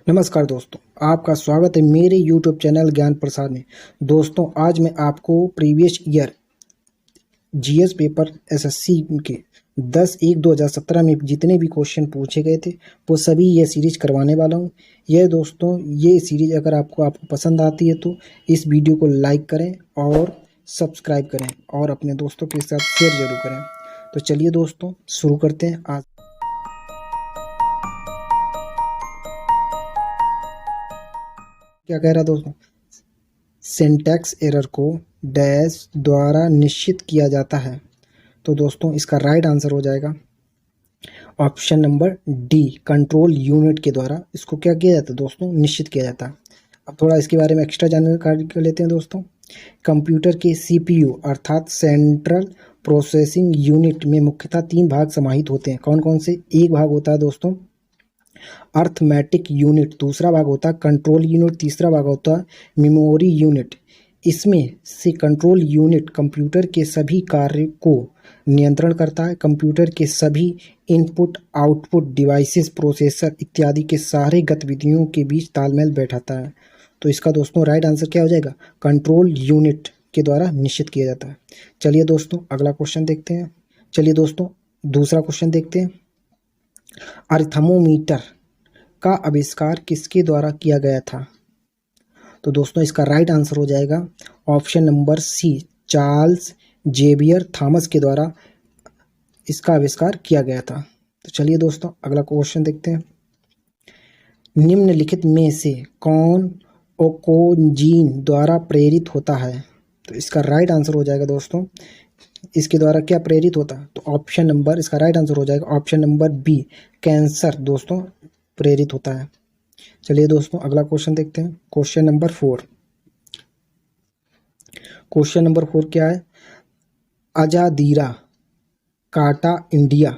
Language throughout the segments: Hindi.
नमस्कार दोस्तों, आपका स्वागत है मेरे YouTube चैनल ज्ञान प्रसाद में। दोस्तों, आज मैं आपको previous year GS paper SSC के 10/1/2017 में जितने भी क्वेश्चन पूछे गए थे वो सभी ये सीरीज करवाने वाला हूँ। दोस्तों, ये सीरीज अगर आपको पसंद आती है तो इस वीडियो को लाइक करें और सब्सक्राइब करें और अपने दोस्तों के साथ शेयर जरूर करें। तो चलिए दोस्तों, शुरू करते हैं। आज क्या कह रहा दोस्तों, सिंटैक्स एरर को डैश द्वारा निश्चित किया जाता है। तो दोस्तों, इसका राइट आंसर हो जाएगा option number D, control unit के द्वारा इसको क्या किया जाता है दोस्तों, निश्चित किया जाता है। अब थोड़ा इसके बारे में एक्स्ट्रा जानकारी कर लेते हैं दोस्तों। कंप्यूटर के सीपीयू अर्थात सेंट्रल प्रोसेसिंग यूनिट में मुख्यतः 3 भाग समाहित होते हैं। कौन कौन से? एक भाग होता है दोस्तों अर्थमेटिक यूनिट, दूसरा भाग होता है कंट्रोल यूनिट, तीसरा भाग होता है मेमोरी यूनिट। इसमें से कंट्रोल यूनिट कंप्यूटर के सभी कार्य को नियंत्रण करता है। कंप्यूटर के सभी इनपुट आउटपुट डिवाइसेस, प्रोसेसर इत्यादि के सारे गतिविधियों के बीच तालमेल बैठाता है। तो इसका दोस्तों राइट आंसर क्या हो जाएगा? कंट्रोल यूनिट के द्वारा निश्चित किया जाता है। चलिए दोस्तों, अगला क्वेश्चन देखते हैं। चलिए दोस्तों, दूसरा क्वेश्चन देखते हैं। अर्थमोमीटर का आविष्कार किसके द्वारा किया गया था? तो दोस्तों, इसका राइट आंसर हो जाएगा option number C, Charles Xavier Thomas के द्वारा इसका आविष्कार किया गया था। तो चलिए दोस्तों, अगला क्वेश्चन देखते हैं। निम्नलिखित में से कौन ओकोंजीन द्वारा प्रेरित होता है? तो इसका राइट आंसर हो जाएगा दोस्तों, इसके द्वारा क्या प्रेरित होता है? तो ऑप्शन नंबर, इसका राइट आंसर हो जाएगा ऑप्शन नंबर बी, कैंसर दोस्तों प्रेरित होता है। चलिए दोस्तों, अगला क्वेश्चन देखते हैं। Question number 4। क्वेश्चन नंबर 4 क्या है? अजादीरा काटा इंडिया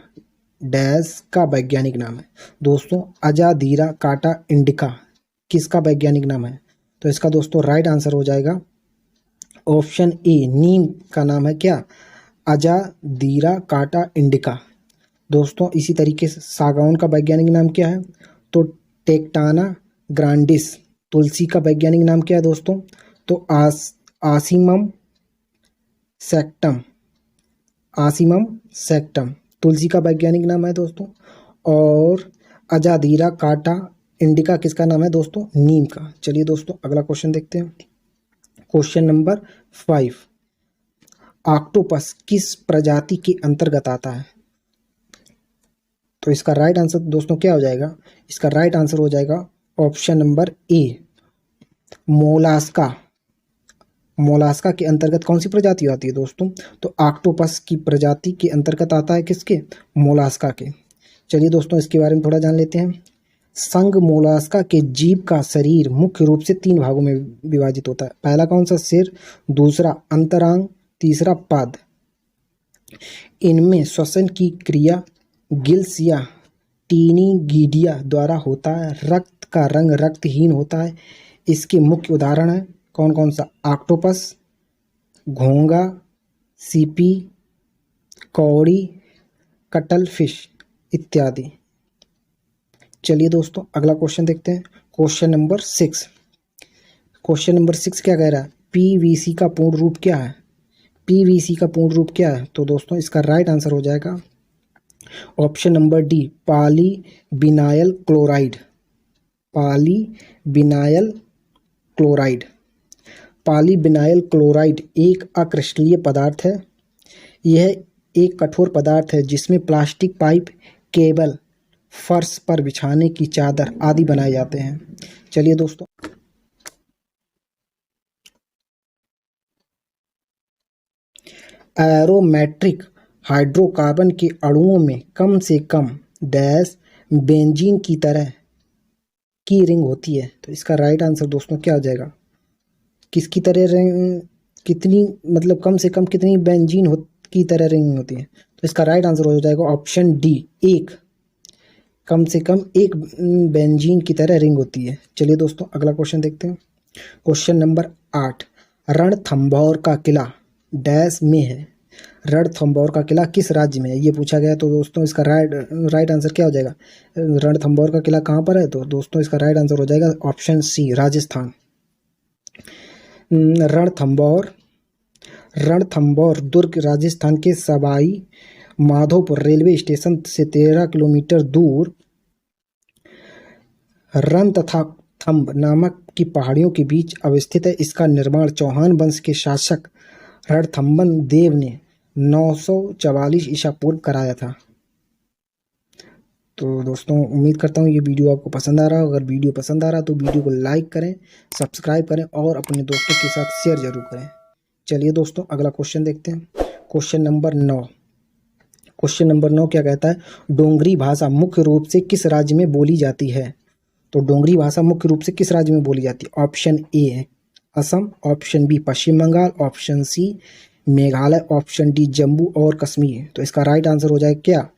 डैश का वैज्ञानिक नाम है। दोस्तों, अजादीरा काटा इंडिका किसका वैज्ञानिक नाम है? तो इसका दोस्तों राइट आंसर हो जाएगा ऑप्शन ए, नीम का नाम है क्या? अजादीरा काटा इंडिका। दोस्तों, इसी तरीके से सागौन का वैज्ञानिक नाम क्या है? तो टेक्टाना ग्रांडिस। तुलसी का वैज्ञानिक नाम क्या है दोस्तों? तो आसिमम सैक्टम। आसिमम सैक्टम तुलसी का वैज्ञानिक नाम है दोस्तों। और अजादीरा काटा इंडिका किसका नाम है दोस्तों? नीम का। चलिए दोस्तों, अगला क्वेश्चन देखते हैं। Question number 5। ऑक्टोपस किस प्रजाति के अंतर्गत आता है? तो इसका राइट आंसर दोस्तों क्या हो जाएगा? इसका राइट आंसर हो जाएगा ऑप्शन नंबर ए, मोलास्का। मोलास्का के अंतर्गत कौन सी प्रजाति आती है दोस्तों? तो ऑक्टोपस की प्रजाति के अंतर्गत आता है किसके? मोलास्का के। चलिए दोस्तों, इसके बारे में थोड़ा जान लेते हैं। संघ मोलास्का के जीव का शरीर मुख्य रूप से 3 भागों में विभाजित होता है। पहला कौन सा? सिर, दूसरा अंतरांग, तीसरा पाद। इनमें श्वसन की क्रिया गिल्स या टीनिगिडिया द्वारा होता है। रक्त का रंग रक्तहीन होता है। इसके मुख्य उदाहरण है कौन कौन सा? ऑक्टोपस, घोंगा, सीपी, कौड़ी, कटल फिश इत्यादि। चलिए दोस्तों, अगला क्वेश्चन देखते हैं। Question number 6। क्वेश्चन नंबर 6 क्या कह रहा है? पीवीसी का पूर्ण रूप क्या है? पीवीसी का पूर्ण रूप क्या है? तो दोस्तों, इसका राइट आंसर हो जाएगा option number D, polyvinyl chloride. Polyvinyl chloride. Polyvinyl chloride एक अक्रिस्टलीय पदार्थ है। यह एक कठोर पदार्थ है जिसमें प्लास्टिक पाइप, केबल, फर्श पर बिछाने की चादर आदि बनाए जाते हैं। चलिए दोस्तों, एरोमेट्रिक हाइड्रोकार्बन के अणुओं में कम से कम डैश बेंजीन की तरह की रिंग होती है। तो इसका राइट आंसर दोस्तों क्या हो जाएगा? किसकी तरह रिंग? कितनी, मतलब कम से कम कितनी बेंजीन की तरह रिंग होती है? तो इसका राइट आंसर हो जाएगा ऑप्शन डी, एक। कम से कम एक बेंजीन की तरह रिंग होती है। चलिए दोस्तों, अगला क्वेश्चन देखते हैं। Question number 8। रणथंभौर का किला डैश में है। रणथंभौर का किला किस राज्य में है, ये पूछा गया। तो दोस्तों इसका राइट आंसर क्या हो जाएगा, रणथंभौर का किला कहाँ पर है, तो दोस्तों इसका राइट आंसर हो जाएगा ऑप्शन सी, राजस्थान। रणथंभौर रणथंभौर दुर्ग राजस्थान के सवाई माधोपुर रेलवे स्टेशन से 13 किलोमीटर दूर रण तथा थंब नामक की पहाड़ियों के बीच अवस्थित है। इसका निर्माण चौहान वंश के शासक रणथंभन देव ने 944 ईसा पूर्व कराया था। तो दोस्तों उम्मीद करता हूँ ये वीडियो आपको पसंद आ रहा हो। अगर वीडियो पसंद आ रहा तो वीडियो को लाइक करें, सब्सक्राइब करें और अपने दोस्तों के साथ शेयर जरूर करें। चलिए दोस्तों अगला क्वेश्चन देखते हैं। क्वेश्चन नंबर 9 क्या कहता है, डोंगरी भाषा मुख्य रूप से किस राज्य में बोली जाती है। तो डोंगरी भाषा मुख्य रूप से किस राज्य में बोली जाती है। ऑप्शन ए है Assam, option B Paschim Bengal, option C Meghalaya, option D Jammu और कश्मीर। तो इसका राइट आंसर हो जाएगा क्या,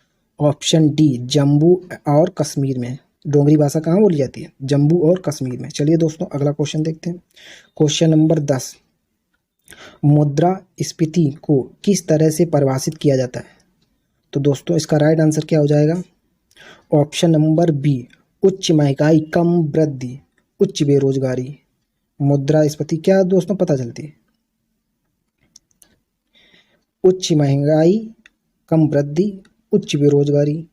ऑप्शन डी जम्मू और कश्मीर में डोंगरी भाषा कहाँ बोली जाती है, जम्मू और कश्मीर में। चलिए दोस्तों अगला क्वेश्चन देखते हैं। क्वेश्चन नंबर 10 मुद्रास्फीति को किस तरह से परिभाषित किया जाता है। तो दोस्तों इसका राइट आंसर क्या हो जाएगा, ऑप्शन नंबर बी उच्च महंगाई कम वृद्धि उच्च बेरोजगारी। मुद्रास्फीति क्या दोस्तों पता चलती है, उच्च महंगाई कम वृद्धि उच्च बेरोजगारी।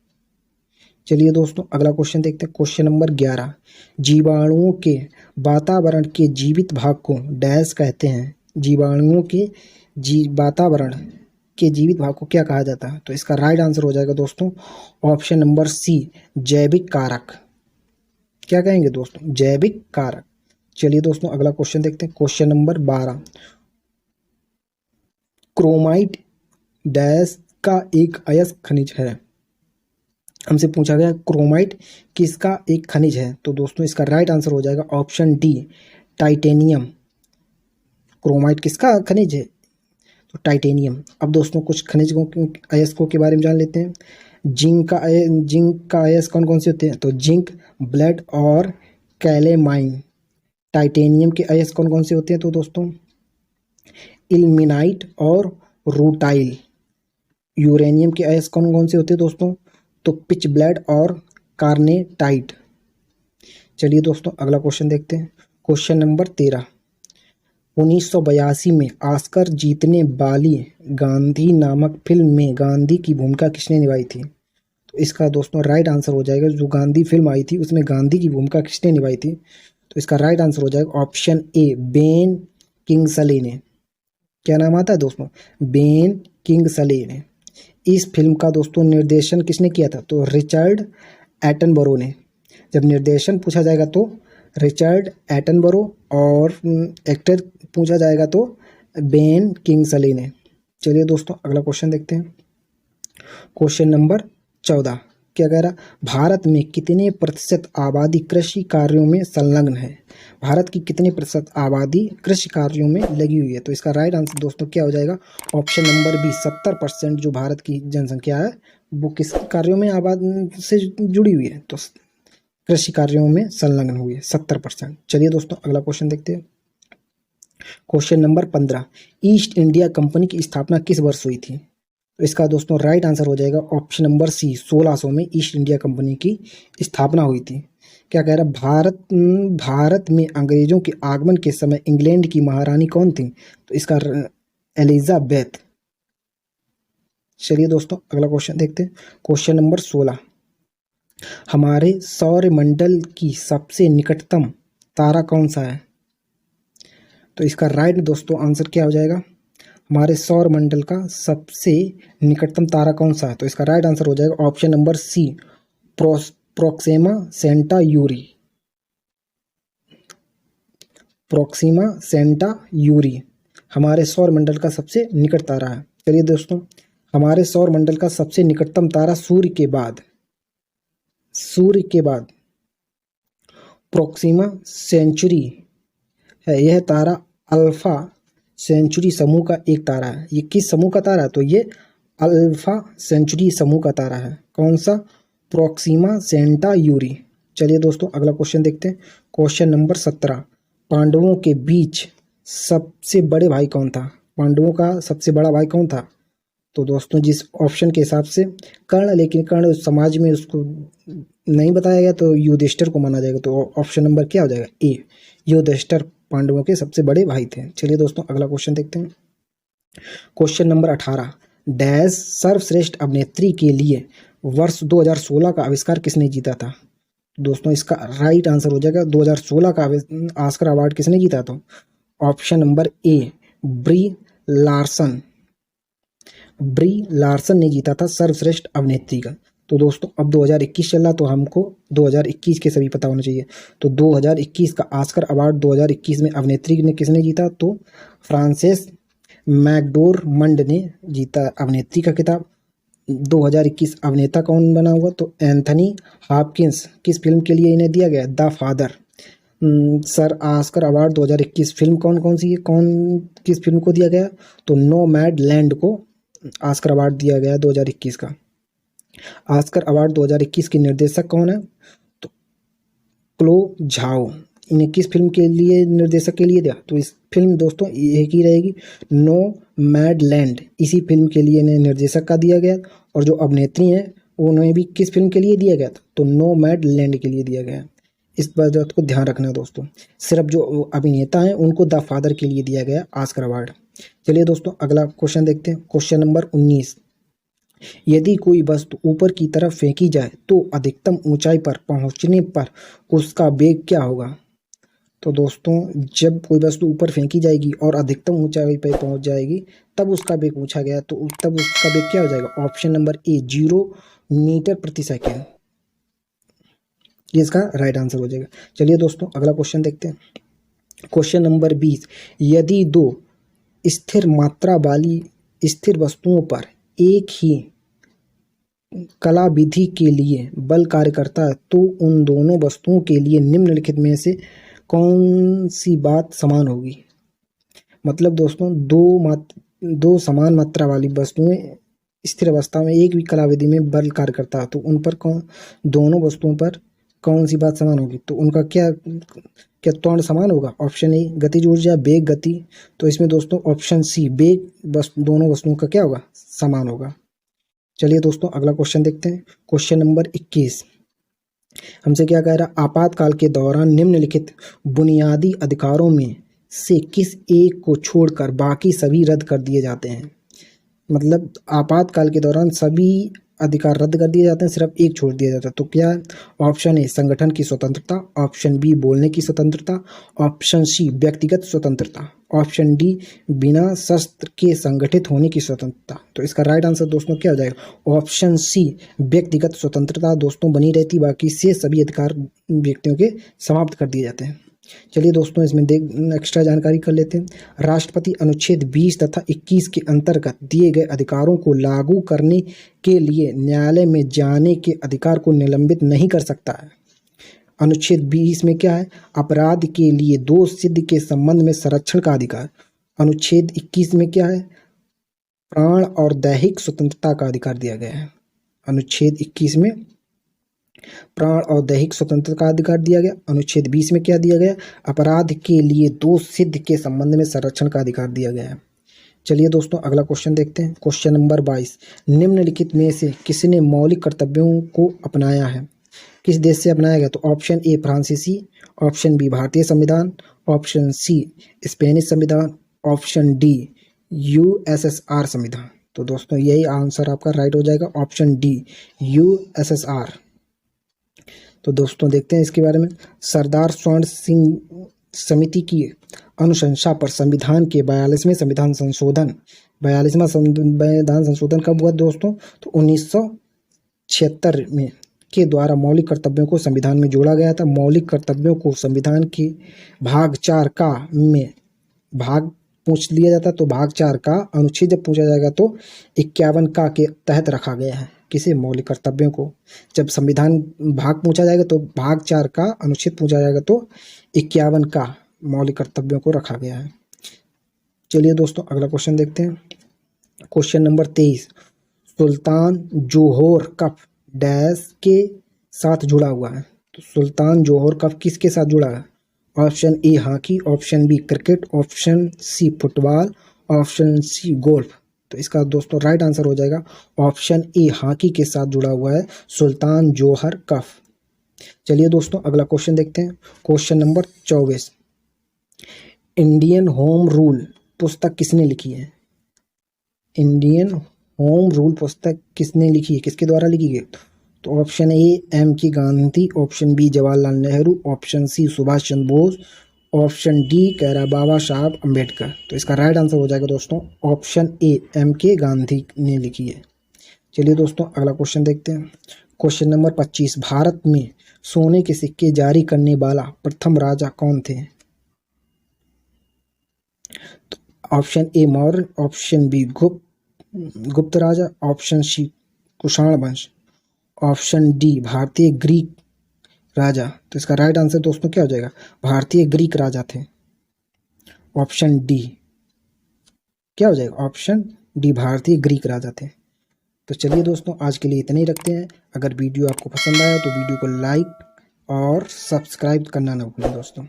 चलिए दोस्तों अगला क्वेश्चन देखते हैं। क्वेश्चन नंबर 11 जीवाणुओं के वातावरण के जीवित भाग को डैश कहते हैं। जीवाणुओं के वातावरण के जीवित भाग को क्या कहा जाता है। तो इसका राइट आंसर हो जाएगा दोस्तों ऑप्शन नंबर सी जैविक कारक। क्या कहेंगे दोस्तों, जैविक कारक। चलिए दोस्तों अगला क्वेश्चन देखते हैं। क्वेश्चन नंबर 12 क्रोमाइट डैश का एक अयस्क खनिज है। हमसे पूछा गया क्रोमाइट किसका एक खनिज है। तो दोस्तों इसका राइट आंसर हो जाएगा ऑप्शन डी टाइटेनियम। क्रोमाइट किसका खनिज है, तो टाइटेनियम। अब दोस्तों कुछ खनिजों अयस्कों के बारे में जान लेते हैं। जिंक का अयस्क कौन कौन से होते हैं, तो जिंक, ब्लेड और कैलेमाइन। टाइटेनियम के अयस्क कौन कौन से होते हैं, तो दोस्तों इल्मेनाइट और रूटाइल। यूरेनियम के अयस्क कौन कौन से होते हैं दोस्तों, तो पिच ब्लेड और कार्नेटाइट। चलिए दोस्तों अगला क्वेश्चन देखते हैं। क्वेश्चन नंबर 13 1982 में ऑस्कर जीतने वाली गांधी नामक फिल्म में गांधी की भूमिका किसने निभाई थी। तो इसका दोस्तों राइट आंसर हो जाएगा, जो गांधी फिल्म आई थी उसमें गांधी की भूमिका किसने निभाई थी। तो इसका राइट आंसर हो जाएगा ऑप्शन ए बेन किंग्सले ने। क्या नाम आता है दोस्तों, बेन किंग्सले ने। इस फिल्म का दोस्तों निर्देशन किसने किया था, तो रिचर्ड एटनबरो ने। जब निर्देशन पूछा जाएगा तो रिचर्ड एटनबरो और एक्टर पूछा जाएगा तो बेन किंग्सले ने। चलिए दोस्तों अगला क्वेश्चन देखते हैं। क्वेश्चन नंबर 14 क्या कह रहा, भारत में कितने प्रतिशत आबादी कृषि कार्यों में संलग्न है। भारत की कितने प्रतिशत आबादी कृषि कार्यों में लगी हुई है। तो इसका राइट आंसर दोस्तों क्या हो जाएगा, ऑप्शन नंबर बी 70% जो भारत की जनसंख्या है वो किस कार्यों में आबादी से जुड़ी हुई है, तो कृषि कार्यों में संलग्न हुई है 70%। चलिए दोस्तों अगला क्वेश्चन देखते हैं। Question number 15 east India company की स्थापना किस वर्ष हुई थी। तो इसका दोस्तों राइट आंसर हो जाएगा ऑप्शन नंबर सी 1600 में ईस्ट इंडिया कंपनी की स्थापना हुई थी। क्या कह रहा है, भारत में अंग्रेजों के आगमन के समय इंग्लैंड की महारानी कौन थी। तो इसका एलिजाबेथ। चलिए दोस्तों अगला क्वेश्चन देखते हैं। क्वेश्चन नंबर 16 हमारे सौरमंडल की सबसे निकटतम तारा कौन सा है। तो इसका राइट दोस्तों आंसर क्या हो जाएगा, हमारे सौरमंडल का सबसे निकटतम तारा कौन सा है। तो इसका राइट आंसर हो जाएगा option number C Proxima Centauri. Proxima Centauri हमारे सौरमंडल का सबसे निकट तारा है। चलिए दोस्तों हमारे सौरमंडल का सबसे निकटतम तारा सूर्य के बाद प्रोक्सिमा सेंचुरी है। यह तारा अल्फा सेंचुरी समूह का एक तारा है। ये किस समूह का तारा है, तो ये अल्फा सेंचुरी समूह का तारा है। कौन सा, प्रोक्सिमा सेंटायूरी। चलिए दोस्तों अगला क्वेश्चन देखते हैं। क्वेश्चन नंबर 17 पांडवों के बीच सबसे बड़े भाई कौन था। पांडवों का सबसे बड़ा भाई कौन था, तो दोस्तों जिस ऑप्शन के हिसाब से कर्ण, लेकिन कर्ण समाज में उसको नहीं बताया गया तो युधिष्ठिर को माना जाएगा। तो ऑप्शन नंबर क्या हो जाएगा? ए, युधिष्ठिर पांडवों के सबसे बड़े भाई थे। चलिए दोस्तों अगला क्वेश्चन देखते हैं। क्वेश्चन नंबर 18, डैश सर्वश्रेष्ठ अभिनेत्री के लिए वर्ष 2016 का आविष्कार किसने जीता था? दोस्तों इसका राइट आंसर हो जाएगा 2016 का ऑस्कर अवार्ड किसने जीता था? Option number A, Brie Larson. Brie Larson ने जीता था सर्वश्रेष्ठ अभिनेत्री का। तो दोस्तों अब 2021 चल रहा, तो हमको 2021 के सभी पता होना चाहिए। तो 2021 का ऑस्कर अवार्ड 2021 में अभिनेत्री ने किसने जीता? तो फ्रांसेस मैकडोरमंड ने जीता अभिनेत्री का खिताब। 2021 अभिनेता कौन बना हुआ? तो एंथनी हॉपकिंस। किस फिल्म के लिए इन्हें दिया गया? The father. Sir Oscar award 2021 film कौन कौन सी है, कौन किस फिल्म को दिया गया? तो नोमैड लैंड को ऑस्कर अवार्ड दिया गया 2021 का। ऑस्कर अवार्ड 2021 की निर्देशक कौन है? तो क्लो झाओ। इन्हें किस फिल्म के लिए निर्देशक के लिए दिया? तो इस फिल्म दोस्तों एक ही रहेगी, नो मैड लैंड। इसी फिल्म के लिए इन्हें निर्देशक का दिया गया। और जो अभिनेत्री हैं उन्हें भी किस फिल्म के लिए दिया गया था? तो नो मैड लैंड के लिए दिया गया। इस बात को ध्यान रखना दोस्तों, सिर्फ जो अभिनेता हैं उनको द फादर के लिए दिया गया ऑस्कर अवार्ड। चलिए दोस्तों अगला क्वेश्चन देखते हैं। क्वेश्चन नंबर 19, यदि कोई वस्तु ऊपर की तरफ फेंकी जाए तो अधिकतम ऊंचाई पर पहुंचने पर उसका वेग क्या होगा? तो दोस्तों जब कोई वस्तु ऊपर फेंकी जाएगी और अधिकतम ऊंचाई पर पहुंच जाएगी तब उसका वेग पूछा गया, तो तब उसका वेग क्या हो जाएगा? ऑप्शन नंबर ए, 0 मीटर प्रति सेकेंड। ये इसका राइट आंसर हो जाएगा। चलिए दोस्तों अगला क्वेश्चन देखते हैं। क्वेश्चन नंबर 20, यदि दो स्थिर मात्रा वाली स्थिर वस्तुओं पर एक ही कला विधि के लिए बल कार्य करता है तो उन दोनों वस्तुओं के लिए निम्नलिखित में से कौन सी बात समान होगी? मतलब दोस्तों दो समान मात्रा वाली वस्तुएं स्थिर अवस्था में एक भी कला विधि में बल कार्य करता है तो उन पर दोनों वस्तुओं पर कौन सी बात समान होगी? तो उनका क्या क्या त्वरण समान होगा? ऑप्शन ए, गतिज ऊर्जा, वेग, गति। तो इसमें दोस्तों ऑप्शन सी, वेग दोनों वस्तुओं का क्या होगा? समान होगा। चलिए दोस्तों अगला क्वेश्चन देखते हैं। क्वेश्चन नंबर 21 हमसे क्या कह रहा है? आपातकाल के दौरान निम्नलिखित बुनियादी अधिकारों में से किस एक को छोड़कर बाकी सभी रद्द कर दिए जाते हैं? मतलब आपातकाल के दौरान सभी अधिकार रद्द कर दिए जाते हैं, सिर्फ एक छोड़ दिया जाता है। तो क्या है? ऑप्शन ए, संगठन की स्वतंत्रता। ऑप्शन बी, बोलने की स्वतंत्रता। ऑप्शन सी, व्यक्तिगत स्वतंत्रता। ऑप्शन डी, बिना शस्त्र के संगठित होने की स्वतंत्रता। तो इसका राइट आंसर दोस्तों क्या हो जाएगा? ऑप्शन सी, व्यक्तिगत स्वतंत्रता दोस्तों बनी रहती, बाकी से सभी अधिकार व्यक्तियों के समाप्त कर दिए जाते हैं। चलिए दोस्तों इसमें एक्स्ट्रा जानकारी कर लेते हैं। राष्ट्रपति अनुच्छेद 20 तथा 21 के अंतर्गत दिए गए अधिकारों को लागू करने के लिए न्यायालय में जाने के अधिकार को निलंबित नहीं कर सकता है। अनुच्छेद 20 में क्या है? अपराध के लिए दोष सिद्ध के संबंध में संरक्षण का अधिकार। अनुच्छेद 21 में क्या है? प्राण और दैहिक स्वतंत्रता का अधिकार दिया गया है। अनुच्छेद 21 में प्राण और दैहिक स्वतंत्रता का अधिकार दिया गया। अनुच्छेद 20 में क्या दिया गया? अपराध के लिए दोष सिद्ध के संबंध में संरक्षण का अधिकार दिया गया है। चलिए दोस्तों अगला क्वेश्चन देखते हैं। क्वेश्चन नंबर 22, निम्नलिखित में से किसने मौलिक कर्तव्यों को अपनाया है? किस देश से अपनाया गया? तो ऑप्शन ए, फ्रांसीसी। ऑप्शन बी, भारतीय संविधान। ऑप्शन सी, स्पेनिश संविधान। ऑप्शन डी, यूएसएसआर संविधान। तो दोस्तों यही आंसर आपका राइट हो जाएगा, ऑप्शन डी, यूएसएसआर। तो दोस्तों देखते हैं इसके बारे में। सरदार स्वर्ण सिंह समिति की अनुशंसा पर संविधान के 42वें संविधान संशोधन 42वां संविधान संशोधन कब हुआ दोस्तों? तो 1976 में के द्वारा मौलिक कर्तव्यों को संविधान में जोड़ा गया था। मौलिक कर्तव्यों को संविधान के भाग 4 का में भाग पूछ लिया जाता, तो भाग 4 का अनुच्छेद जब पूछा जाएगा तो 51 का के तहत रखा गया है। किसे? मौलिक कर्तव्यों को। जब संविधान भाग पूछा जाएगा तो भाग 4 का अनुच्छेद पूछा जाएगा तो 51 का मौलिक कर्तव्यों को रखा गया है। चलिए दोस्तों अगला क्वेश्चन देखते हैं। क्वेश्चन नंबर 23, सुल्तान जोहोर कप डैश के साथ जुड़ा हुआ है? तो सुल्तान जोहोर कप किसके साथ जुड़ा है? Option A, hockey. Option B, cricket. Option C, football. Option C, golf. तो इसका दोस्तों राइट आंसर हो जाएगा ऑप्शन ए, हॉकी के साथ जुड़ा हुआ है सुल्तान जोहर कफ। चलिए दोस्तों अगला क्वेश्चन देखते हैं। Question number 24, Indian home rule पुस्तक किसने लिखी है? इंडियन होम रूल पुस्तक किसने लिखी है, किसके द्वारा लिखी गई? तो option A M K Gandhi, option B Jawaharlal Nehru, option C Subhash Chandra Bose, option D कह रहा बाबा साहब अम्बेडकर। तो इसका राइट आंसर हो जाएगा दोस्तों option A, M K Gandhi ने लिखी है। चलिए दोस्तों अगला क्वेश्चन देखते हैं। क्वेश्चन नंबर 25, भारत में सोने के सिक्के जारी करने वाला प्रथम राजा कौन थे? तो option A Maurya, option B Gupta राजा, ऑप्शन सी कुषाण वंश, ऑप्शन डी भारतीय ग्रीक राजा। तो इसका राइट आंसर दोस्तों क्या हो जाएगा? भारतीय ग्रीक राजा थे। ऑप्शन डी क्या हो जाएगा? ऑप्शन डी भारतीय ग्रीक राजा थे। तो चलिए दोस्तों आज के लिए इतना ही रखते हैं। अगर वीडियो आपको पसंद आया तो वीडियो को लाइक और सब्सक्राइब करना ना भूलें दोस्तों।